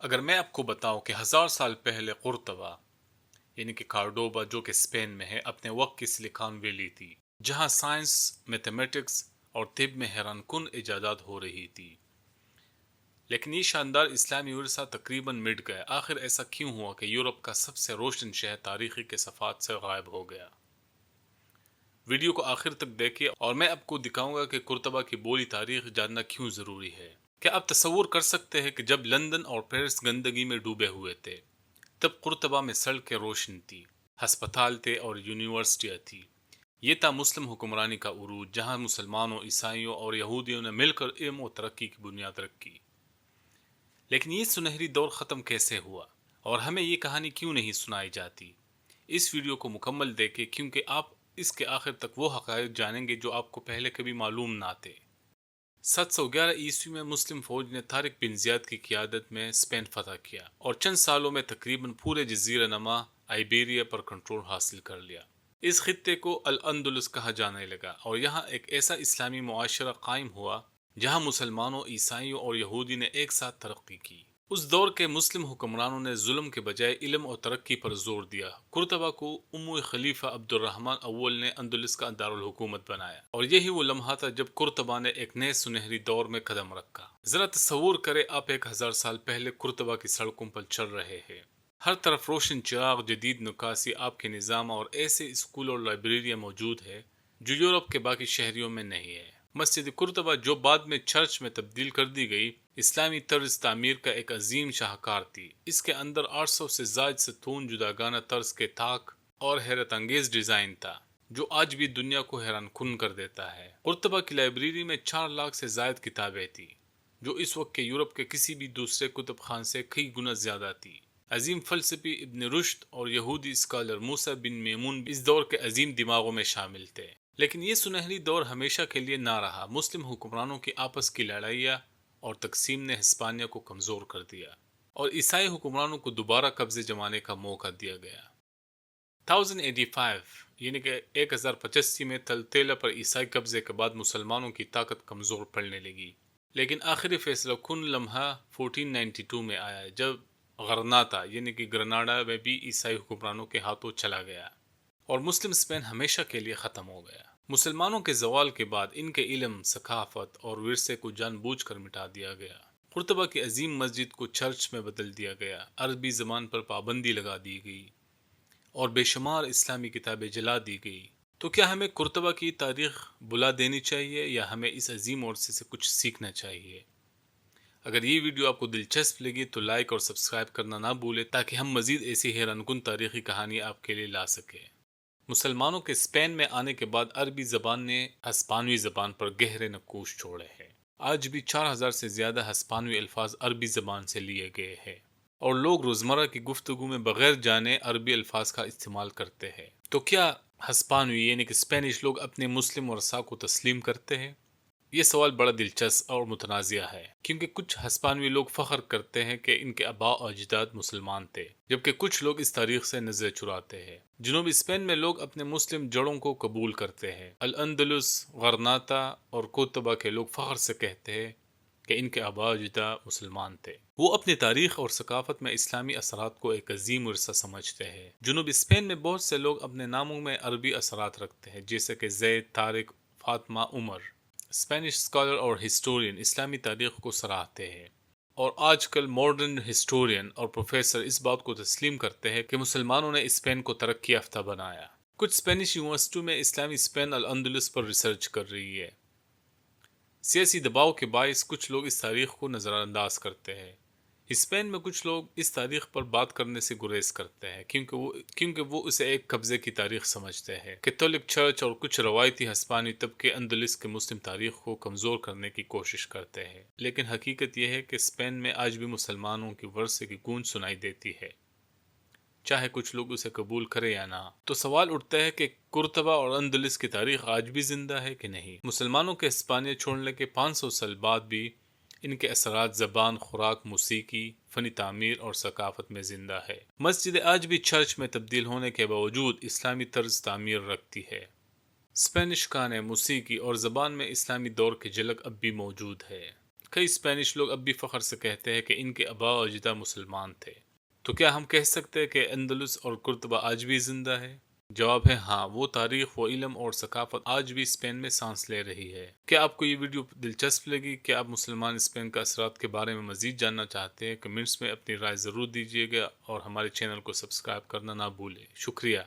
اگر میں آپ کو بتاؤں کہ 1000 سال پہلے قرطبہ یعنی کہ کارڈوبا جو کہ اسپین میں ہے اپنے وقت کی سلیکان ویلی تھی جہاں سائنس، میتھمیٹکس اور طب میں حیران کن ایجادات ہو رہی تھی، لیکن یہ شاندار اسلامی ورثہ تقریباً مٹ گیا۔ آخر ایسا کیوں ہوا کہ یورپ کا سب سے روشن شہر تاریخی کے صفحات سے غائب ہو گیا؟ ویڈیو کو آخر تک دیکھیے اور میں آپ کو دکھاؤں گا کہ قرطبہ کی بولی تاریخ جاننا کیوں ضروری ہے۔ کیا آپ تصور کر سکتے ہیں کہ جب لندن اور پیرس گندگی میں ڈوبے ہوئے تھے تب قرطبہ میں سڑکیں روشن تھی، ہسپتال تھے اور یونیورسٹیاں تھی۔ یہ تھا مسلم حکمرانی کا عروج، جہاں مسلمانوں، عیسائیوں اور یہودیوں نے مل کر علم و ترقی کی بنیاد رکھی۔ لیکن یہ سنہری دور ختم کیسے ہوا اور ہمیں یہ کہانی کیوں نہیں سنائی جاتی؟ اس ویڈیو کو مکمل دیکھیں کیونکہ آپ اس کے آخر تک وہ حقائق جانیں گے جو آپ کو پہلے کبھی معلوم نہ تھے۔ 711 میں مسلم فوج نے طارق بن زیاد کی قیادت میں اسپین فتح کیا اور چند سالوں میں تقریباً پورے جزیرہ نما آئیبیریا پر کنٹرول حاصل کر لیا۔ اس خطے کو الاندلس کہا جانے لگا اور یہاں ایک ایسا اسلامی معاشرہ قائم ہوا جہاں مسلمانوں، عیسائیوں اور یہودی نے ایک ساتھ ترقی کی۔ اس دور کے مسلم حکمرانوں نے ظلم کے بجائے علم اور ترقی پر زور دیا۔ قرطبہ کو اموی خلیفہ عبد الرحمن اول نے اندلس کا دارالحکومت بنایا اور یہی وہ لمحہ تھا جب قرطبہ نے ایک نئے سنہری دور میں قدم رکھا۔ ذرا تصور کریں آپ 1000 سال پہلے قرطبہ کی سڑکوں پر چل رہے ہیں، ہر طرف روشن چراغ، جدید نکاسی، آپ کے نظام اور ایسے اسکول اور لائبریریاں موجود ہیں جو یورپ کے باقی شہریوں میں نہیں ہے۔ مسجد قرطبہ جو بعد میں چرچ میں تبدیل کر دی گئی، اسلامی طرز تعمیر کا ایک عظیم شاہکار تھی۔ اس کے اندر 800 سے زائد ستون، جداگانہ طرز کے طاق اور حیرت انگیز ڈیزائن تھا جو آج بھی دنیا کو حیران کن کر دیتا ہے۔ قرطبہ کی لائبریری میں 4 لاکھ سے زائد کتابیں تھیں جو اس وقت کے یورپ کے کسی بھی دوسرے کتب خان سے کئی گنا زیادہ تھی۔ عظیم فلسفی ابن رشد اور یہودی اسکالر موسیٰ بن میمون بھی اس دور کے عظیم دماغوں میں شامل تھے۔ لیکن یہ سنہری دور ہمیشہ کے لیے نہ رہا۔ مسلم حکمرانوں کی آپس کی لڑائیاں اور تقسیم نے ہسپانیہ کو کمزور کر دیا اور عیسائی حکمرانوں کو دوبارہ قبضے جمانے کا موقع دیا گیا۔ 1085 یعنی کہ 1085 میں تلتیلا پر عیسائی قبضے کے بعد مسلمانوں کی طاقت کمزور پڑنے لگی، لیکن آخری فیصلہ کن لمحہ 1492 میں آیا جب غرناطہ یعنی کہ گرناڈا میں بھی عیسائی حکمرانوں کے ہاتھوں چلا گیا اور مسلم اسپین ہمیشہ کے لیے ختم ہو گیا۔ مسلمانوں کے زوال کے بعد ان کے علم، ثقافت اور ورثے کو جان بوجھ کر مٹا دیا گیا۔ قرطبہ کی عظیم مسجد کو چرچ میں بدل دیا گیا، عربی زبان پر پابندی لگا دی گئی اور بے شمار اسلامی کتابیں جلا دی گئی۔ تو کیا ہمیں قرطبہ کی تاریخ بلا دینی چاہیے یا ہمیں اس عظیم عرصے سے کچھ سیکھنا چاہیے؟ اگر یہ ویڈیو آپ کو دلچسپ لگی تو لائک اور سبسکرائب کرنا نہ بھولیں تاکہ ہم مزید ایسی حیران کن تاریخی کہانی آپ کے لیے لا سکیں۔ مسلمانوں کے اسپین میں آنے کے بعد عربی زبان نے ہسپانوی زبان پر گہرے نقوش چھوڑے ہیں۔ آج بھی 4000 سے زیادہ ہسپانوی الفاظ عربی زبان سے لیے گئے ہیں اور لوگ روزمرہ کی گفتگو میں بغیر جانے عربی الفاظ کا استعمال کرتے ہیں۔ تو کیا ہسپانوی یعنی کہ اسپینش لوگ اپنے مسلم ورثاء کو تسلیم کرتے ہیں؟ یہ سوال بڑا دلچسپ اور متنازع ہے، کیونکہ کچھ ہسپانوی لوگ فخر کرتے ہیں کہ ان کے آباء و اجداد مسلمان تھے، جبکہ کچھ لوگ اس تاریخ سے نظر چراتے ہیں۔ جنوبی اسپین میں لوگ اپنے مسلم جڑوں کو قبول کرتے ہیں۔ الاندلس، غرناطہ اور قرطبہ کے لوگ فخر سے کہتے ہیں کہ ان کے آباء و اجداد مسلمان تھے۔ وہ اپنی تاریخ اور ثقافت میں اسلامی اثرات کو ایک عظیم ورثہ سمجھتے ہیں۔ جنوبی اسپین میں بہت سے لوگ اپنے ناموں میں عربی اثرات رکھتے ہیں، جیسے کہ زید، طارق، فاطمہ، عمر۔ اسپینش اسکالر اور ہسٹورین اسلامی تاریخ کو سراہتے ہیں اور آج کل ماڈرن ہسٹورین اور پروفیسر اس بات کو تسلیم کرتے ہیں کہ مسلمانوں نے اسپین کو ترقی یافتہ بنایا۔ کچھ اسپینش یونیورسٹیوں میں اسلامی اسپین الاندلس پر ریسرچ کر رہی ہے۔ سیاسی دباؤ کے باعث کچھ لوگ اس تاریخ کو نظر انداز کرتے ہیں۔ اسپین میں کچھ لوگ اس تاریخ پر بات کرنے سے گریز کرتے ہیں کیونکہ وہ اسے ایک قبضے کی تاریخ سمجھتے ہیں۔ کیتھولک چرچ اور کچھ روایتی ہسپانوی طبقے اندلس کے مسلم تاریخ کو کمزور کرنے کی کوشش کرتے ہیں، لیکن حقیقت یہ ہے کہ اسپین میں آج بھی مسلمانوں کی ورثے کی گونج سنائی دیتی ہے، چاہے کچھ لوگ اسے قبول کریں یا نہ۔ تو سوال اٹھتا ہے کہ قرطبہ اور اندلس کی تاریخ آج بھی زندہ ہے کہ نہیں؟ مسلمانوں کے ہسپانیہ چھوڑنے کے 500 سال بعد بھی ان کے اثرات زبان، خوراک، موسیقی، فنی تعمیر اور ثقافت میں زندہ ہے۔ مسجد آج بھی چرچ میں تبدیل ہونے کے باوجود اسلامی طرز تعمیر رکھتی ہے۔ اسپینش گانے، موسیقی اور زبان میں اسلامی دور کی جھلک اب بھی موجود ہے۔ کئی اسپینش لوگ اب بھی فخر سے کہتے ہیں کہ ان کے آباء و اجداد مسلمان تھے۔ تو کیا ہم کہہ سکتے ہیں کہ اندلس اور قرطبہ آج بھی زندہ ہے؟ جواب ہے ہاں، وہ تاریخ، وہ علم اور ثقافت آج بھی اسپین میں سانس لے رہی ہے۔ کیا آپ کو یہ ویڈیو دلچسپ لگی؟ کیا آپ مسلمان اسپین کا اثرات کے بارے میں مزید جاننا چاہتے ہیں؟ کمنٹس میں اپنی رائے ضرور دیجیے گا اور ہمارے چینل کو سبسکرائب کرنا نہ بھولیں۔ شکریہ۔